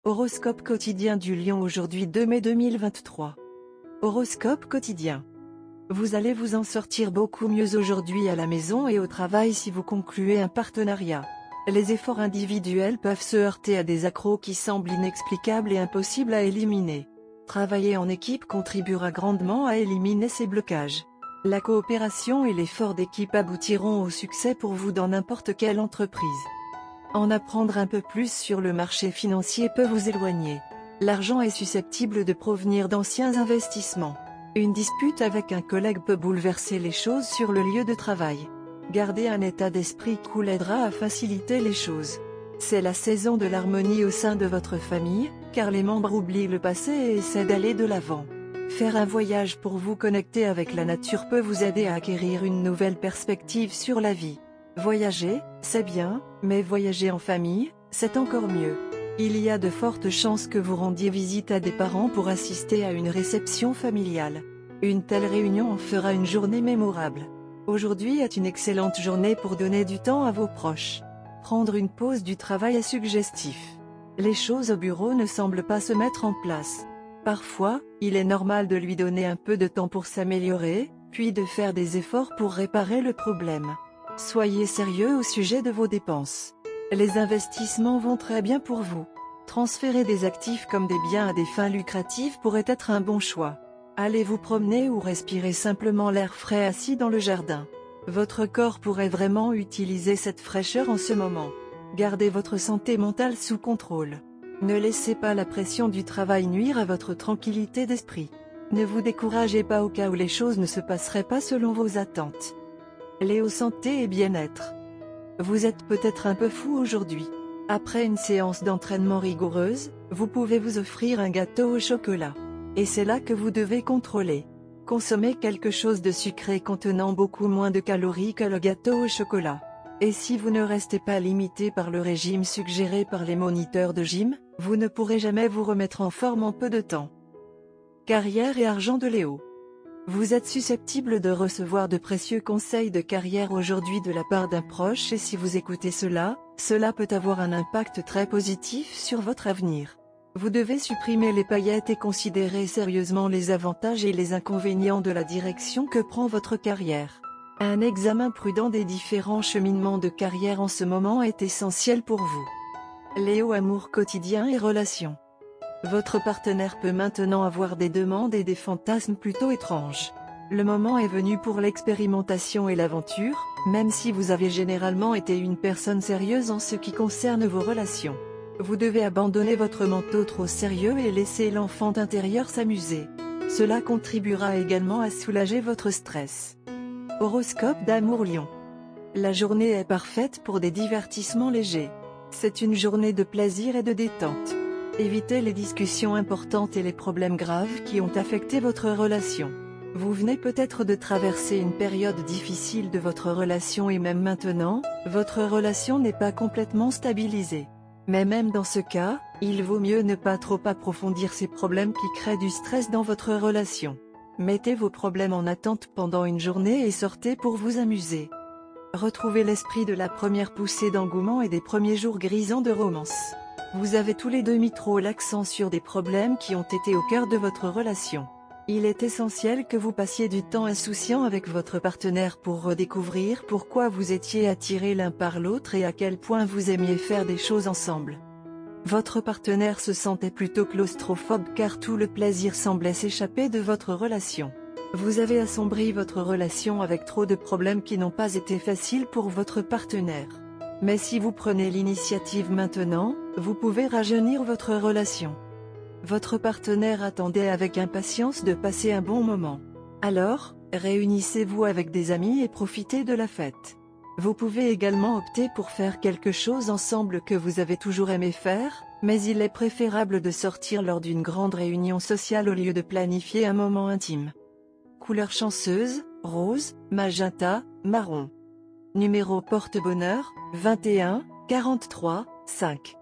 Horoscope quotidien du Lion aujourd'hui 2 mai 2023. Horoscope quotidien. Vous allez vous en sortir beaucoup mieux aujourd'hui à la maison et au travail si vous concluez un partenariat. Les efforts individuels peuvent se heurter à des accros qui semblent inexplicables et impossibles à éliminer. Travailler en équipe contribuera grandement à éliminer ces blocages. La coopération et l'effort d'équipe aboutiront au succès pour vous dans n'importe quelle entreprise. En apprendre un peu plus sur le marché financier peut vous éloigner. L'argent est susceptible de provenir d'anciens investissements. Une dispute avec un collègue peut bouleverser les choses sur le lieu de travail. Garder un état d'esprit cool aidera à faciliter les choses. C'est la saison de l'harmonie au sein de votre famille, car les membres oublient le passé et essaient d'aller de l'avant. Faire un voyage pour vous connecter avec la nature peut vous aider à acquérir une nouvelle perspective sur la vie. Voyager, c'est bien, mais voyager en famille, c'est encore mieux. Il y a de fortes chances que vous rendiez visite à des parents pour assister à une réception familiale. Une telle réunion en fera une journée mémorable. Aujourd'hui est une excellente journée pour donner du temps à vos proches. Prendre une pause du travail est suggestif. Les choses au bureau ne semblent pas se mettre en place. Parfois, il est normal de lui donner un peu de temps pour s'améliorer, puis de faire des efforts pour réparer le problème. Soyez sérieux au sujet de vos dépenses. Les investissements vont très bien pour vous. Transférer des actifs comme des biens à des fins lucratives pourrait être un bon choix. Allez vous promener ou respirer simplement l'air frais assis dans le jardin. Votre corps pourrait vraiment utiliser cette fraîcheur en ce moment. Gardez votre santé mentale sous contrôle. Ne laissez pas la pression du travail nuire à votre tranquillité d'esprit. Ne vous découragez pas au cas où les choses ne se passeraient pas selon vos attentes. Léo, santé et bien-être. Vous êtes peut-être un peu fou aujourd'hui. Après une séance d'entraînement rigoureuse, vous pouvez vous offrir un gâteau au chocolat. Et c'est là que vous devez contrôler. Consommez quelque chose de sucré contenant beaucoup moins de calories que le gâteau au chocolat. Et si vous ne restez pas limité par le régime suggéré par les moniteurs de gym, vous ne pourrez jamais vous remettre en forme en peu de temps. Carrière et argent de Léo. Vous êtes susceptible de recevoir de précieux conseils de carrière aujourd'hui de la part d'un proche et si vous écoutez cela peut avoir un impact très positif sur votre avenir. Vous devez supprimer les paillettes et considérer sérieusement les avantages et les inconvénients de la direction que prend votre carrière. Un examen prudent des différents cheminements de carrière en ce moment est essentiel pour vous. Léo, amour quotidien et relations. Votre partenaire peut maintenant avoir des demandes et des fantasmes plutôt étranges. Le moment est venu pour l'expérimentation et l'aventure, même si vous avez généralement été une personne sérieuse en ce qui concerne vos relations. Vous devez abandonner votre manteau trop sérieux et laisser l'enfant intérieur s'amuser. Cela contribuera également à soulager votre stress. Horoscope d'amour Lion. La journée est parfaite pour des divertissements légers. C'est une journée de plaisir et de détente. Évitez les discussions importantes et les problèmes graves qui ont affecté votre relation. Vous venez peut-être de traverser une période difficile de votre relation et même maintenant, votre relation n'est pas complètement stabilisée. Mais même dans ce cas, il vaut mieux ne pas trop approfondir ces problèmes qui créent du stress dans votre relation. Mettez vos problèmes en attente pendant une journée et sortez pour vous amuser. Retrouvez l'esprit de la première poussée d'engouement et des premiers jours grisants de romance. Vous avez tous les deux mis trop l'accent sur des problèmes qui ont été au cœur de votre relation. Il est essentiel que vous passiez du temps insouciant avec votre partenaire pour redécouvrir pourquoi vous étiez attirés l'un par l'autre et à quel point vous aimiez faire des choses ensemble. Votre partenaire se sentait plutôt claustrophobe car tout le plaisir semblait s'échapper de votre relation. Vous avez assombri votre relation avec trop de problèmes qui n'ont pas été faciles pour votre partenaire. Mais si vous prenez l'initiative maintenant, vous pouvez rajeunir votre relation. Votre partenaire attendait avec impatience de passer un bon moment. Alors, réunissez-vous avec des amis et profitez de la fête. Vous pouvez également opter pour faire quelque chose ensemble que vous avez toujours aimé faire, mais il est préférable de sortir lors d'une grande réunion sociale au lieu de planifier un moment intime. Couleur chanceuse, rose, magenta, marron. Numéro porte-bonheur, 21, 43, 5.